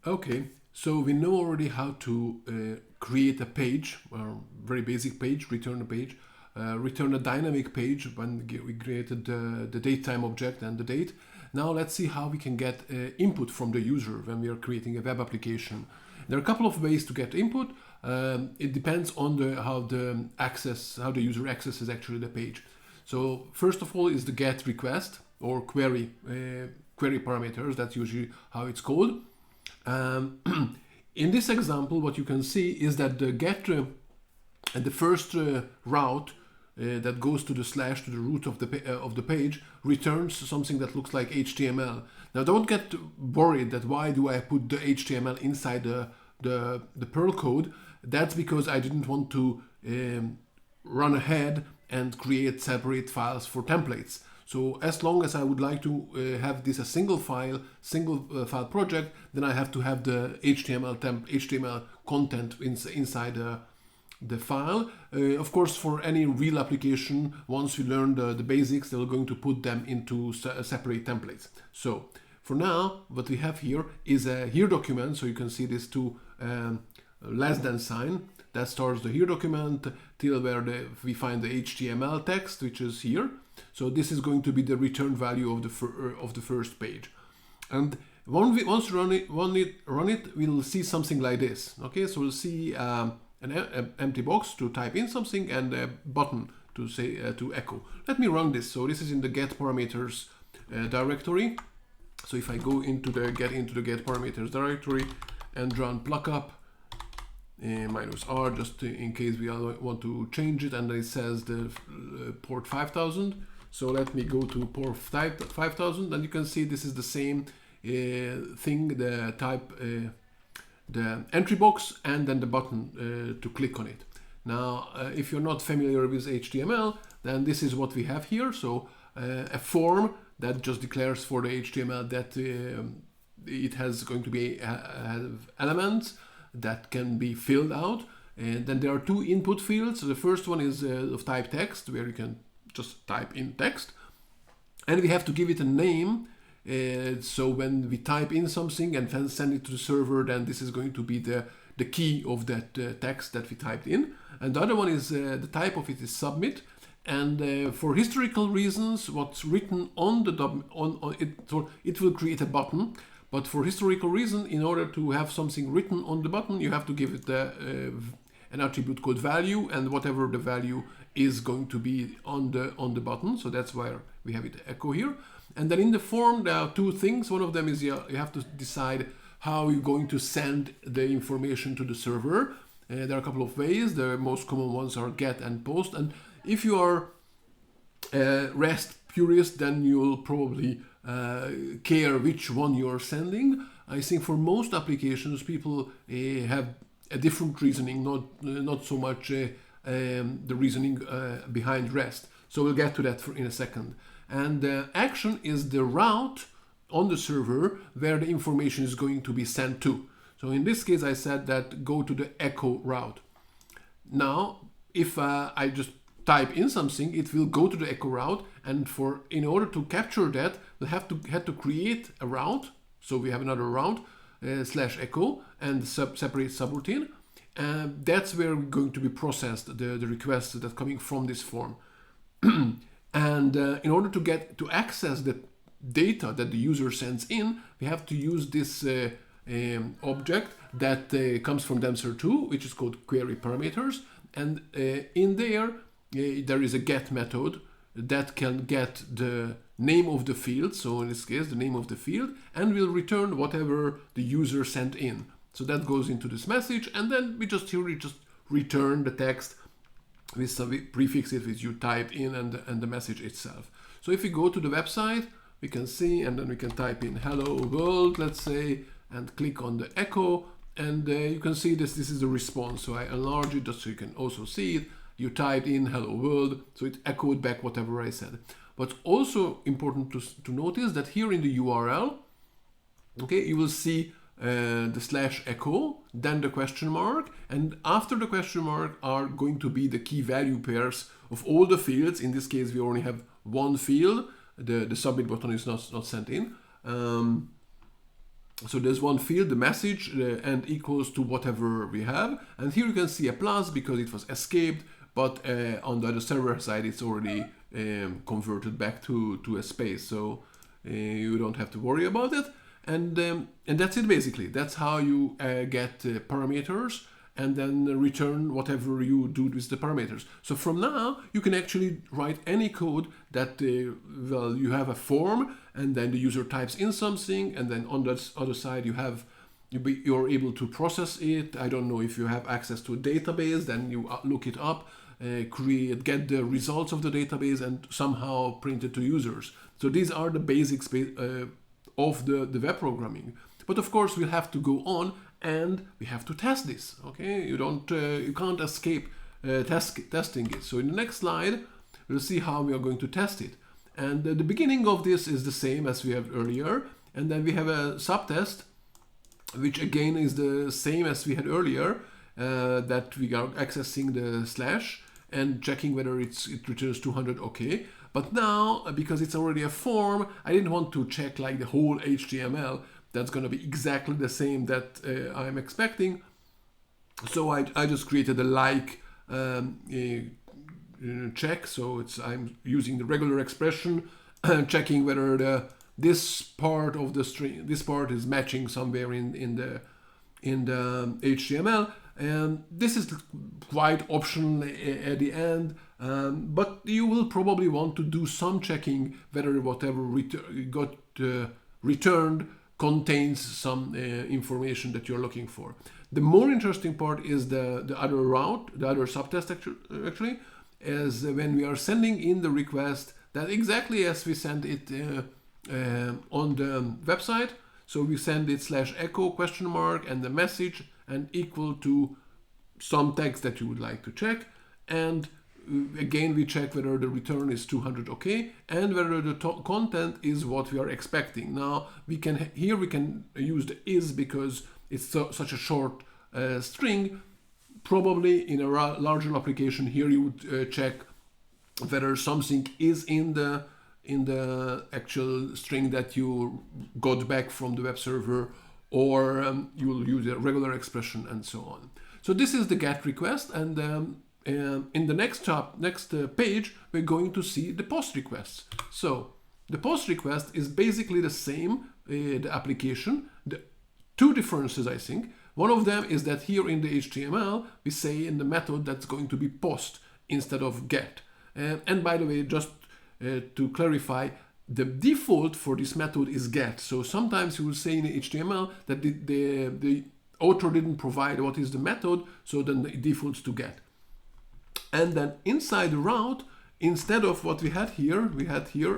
Okay, so we know already how to create a page, or very basic page, return a page, return a dynamic page when we created the datetime object and the date. Now let's see how we can get input from the user when we are creating a web application. There are a couple of ways to get input. It depends on how the user accesses actually the page. So first of all is the get request or query parameters. That's usually how it's called. In this example, what you can see is that the get and the first route that goes to the slash to the root of the page returns something that looks like HTML. Now, don't get worried that why do I put the HTML inside the Perl code. That's because I didn't want to run ahead and create separate files for templates. So as long as I would like to have this a single file project, then I have to have the HTML content inside the file. Of course, for any real application, once we learn the basics, they're going to put them into separate templates. So for now, what we have here is a here document. So you can see these two less than sign that stores the here document till where we find the HTML text, which is here. So this is going to be the return value of the first page. And once run it, we'll see something like this. Okay, so we'll see an empty box to type in something and a button to say to echo. Let me run this. So this is in the get parameters directory. So if I go into the get parameters directory and run pluckup -r just in case we want to change it, and it says the port 5000. So let me go to port 5000, and you can see this is the same thing, the type, the entry box, and then the button to click on it. Now, if you're not familiar with HTML, then this is what we have here. So a form that just declares for the HTML that it has going to be have elements that can be filled out. And then there are two input fields. So the first one is of type text, where you can just type in text. And we have to give it a name. So when we type in something and then send it to the server, then this is going to be the key of that text that we typed in. And the other one is the type of it is submit. And for historical reasons, what's written on it will create a button. But for historical reason, in order to have something written on the button, you have to give it an attribute called value, and whatever the value is going to be on the button. So that's why we have it echo here. And then in the form, there are two things. One of them is you have to decide how you're going to send the information to the server. There are a couple of ways. The most common ones are get and post. And if you are REST purist, then you'll probably care which one you're sending. I think for most applications, people have a different reasoning, not so much the reasoning behind REST. So we'll get to that in a second. And action is the route on the server where the information is going to be sent to. So in this case, I said that go to the echo route. Now, if I just type in something, it will go to the echo route, and in order to capture that, we have to create a route. So we have another route /echo and separate subroutine, and that's where we're going to be processed the requests that are coming from this form. And in order to access the data that the user sends in, we have to use this object that comes from Dancer 2, which is called query parameters, and in there is a get method that can get the name of the field, so in this case the name of the field, and will return whatever the user sent in. So that goes into this message, and then we just return the text with some prefixes which you typed in and the message itself. So if we go to the website, we can see, and then we can type in hello world, let's say, and click on the echo, and you can see this is the response. So I enlarge it just so you can also see it. You typed in hello world, so it echoed back whatever I said. But also important to notice that here in the URL, okay, you will see the /echo, then the question mark, and after the question mark are going to be the key value pairs of all the fields. In this case, we only have one field. The submit button is not sent in. So there's one field, the message, and equals to whatever we have. And here you can see a plus because it was escaped, but on the other server side, it's already converted back to a space. So you don't have to worry about it. And that's it basically. That's how you get parameters and then return whatever you do with the parameters. So from now, you can actually write any code that, well, you have a form and then the user types in something, and then on the other side you're able to process it. I don't know if you have access to a database, then you look it up, get the results of the database and somehow print it to users. So these are the basics of the web programming. But of course we'll have to go on and we have to test this. Okay, you can't escape testing it. So in the next slide we'll see how we are going to test it. And the beginning of this is the same as we have earlier, and then we have a subtest which again is the same as we had earlier, that we are accessing the slash and checking whether it returns 200 okay. But now, because it's already a form, I didn't want to check like the whole HTML. That's going to be exactly the same that I'm expecting. So I just created a like check. So I'm using the regular expression, checking whether this part of the string, this part is matching somewhere in the HTML. And this is quite optional at the end, but you will probably want to do some checking whether whatever got returned contains some information that you're looking for. The more interesting part is the other route, the other subtest actually, is when we are sending in the request that exactly as we send it on the website. So we send it /echo ? And the message and equal to some text that you would like to check. And again, we check whether the return is 200 okay and whether the content is what we are expecting. Now we can use the is because it's such a short string. Probably in a larger application here you would check whether something is in the actual string that you got back from the web server, or you'll use a regular expression and so on. So this is the GET request, and in the next page we're going to see the POST requests. So the POST request is basically the same, the application. The two differences, I think. One of them is that here in the HTML we say in the method that's going to be POST instead of GET. And by the way, just to clarify, the default for this method is GET. So sometimes you will say in the HTML that the author didn't provide what is the method, so then it defaults to GET. And then inside the route, instead of what we had here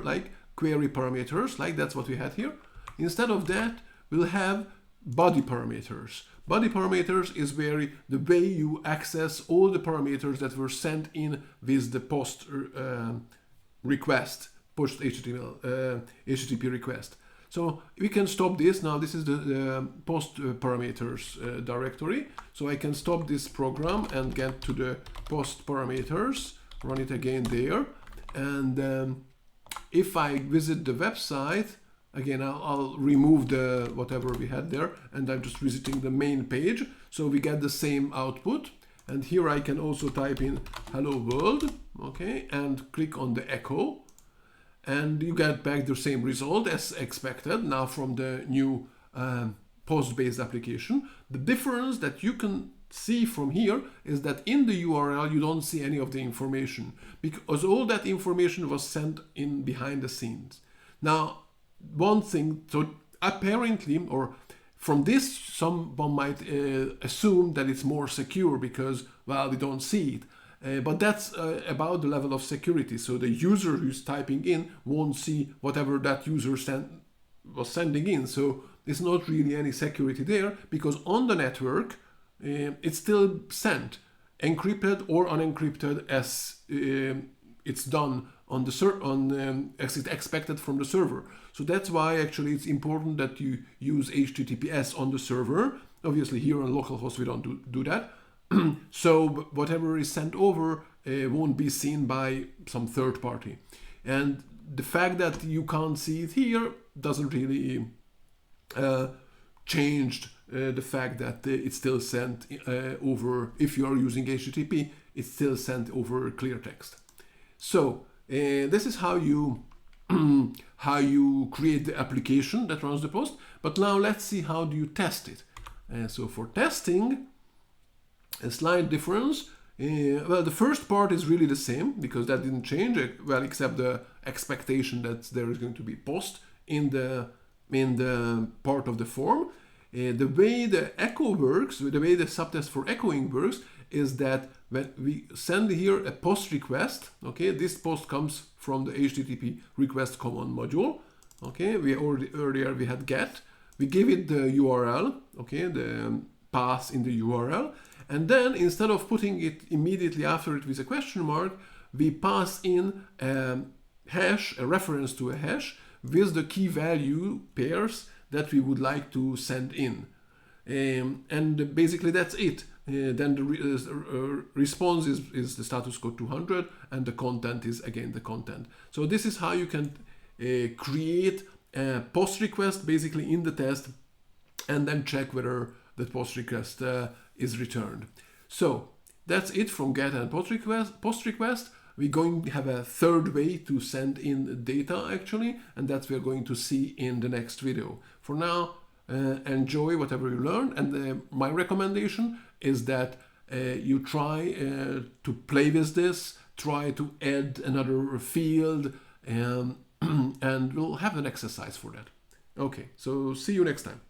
like query parameters, like that's what we had here. Instead of that, we'll have body parameters. Body parameters is where the way you access all the parameters that were sent in with the POST request, POST HTTP request. So we can stop this. Now this is the POST parameters directory. So I can stop this program and get to the POST parameters, run it again there. And if I visit the website, again, I'll remove the whatever we had there, and I'm just visiting the main page. So we get the same output. And here I can also type in hello world, okay, and click on the echo. And you get back the same result as expected now from the new POST-based application. The difference that you can see from here is that in the URL you don't see any of the information because all that information was sent in behind the scenes. Now, one thing, so apparently, or from this, someone might assume that it's more secure because, well, we don't see it. But that's about the level of security. So the user who's typing in won't see whatever that user was sending in. So there's not really any security there because on the network, it's still sent, encrypted or unencrypted as it's done on the as it's expected from the server. So that's why actually it's important that you use HTTPS on the server. Obviously here on localhost we don't do that. So whatever is sent over won't be seen by some third party. And the fact that you can't see it here doesn't really changed the fact that it's still sent over, if you are using HTTP, it's still sent over clear text. So this is how you create the application that runs the post. But now let's see how do you test it. So for testing, a slight difference. Well, the first part is really the same because that didn't change. Well, except the expectation that there is going to be post in the part of the form. The way the echo works, the way the subtest for echoing works, is that when we send here a post request, okay, this post comes from the HTTP request command module. Okay, earlier we had get. We give it the URL, okay, the path in the URL, and then instead of putting it immediately after it with a question mark, we pass in a hash, a reference to a hash with the key value pairs that we would like to send in. And basically that's it. Then the response is the status code 200 and the content is again the content. So this is how you can create a post request basically in the test and then check whether the post request is returned. So that's it from get and post request. We're going to have a third way to send in data actually, and that we're going to see in the next video. For now, enjoy whatever you learned, and my recommendation is that you try to play with this, try to add another field, and we'll have an exercise for that. Okay, so see you next time.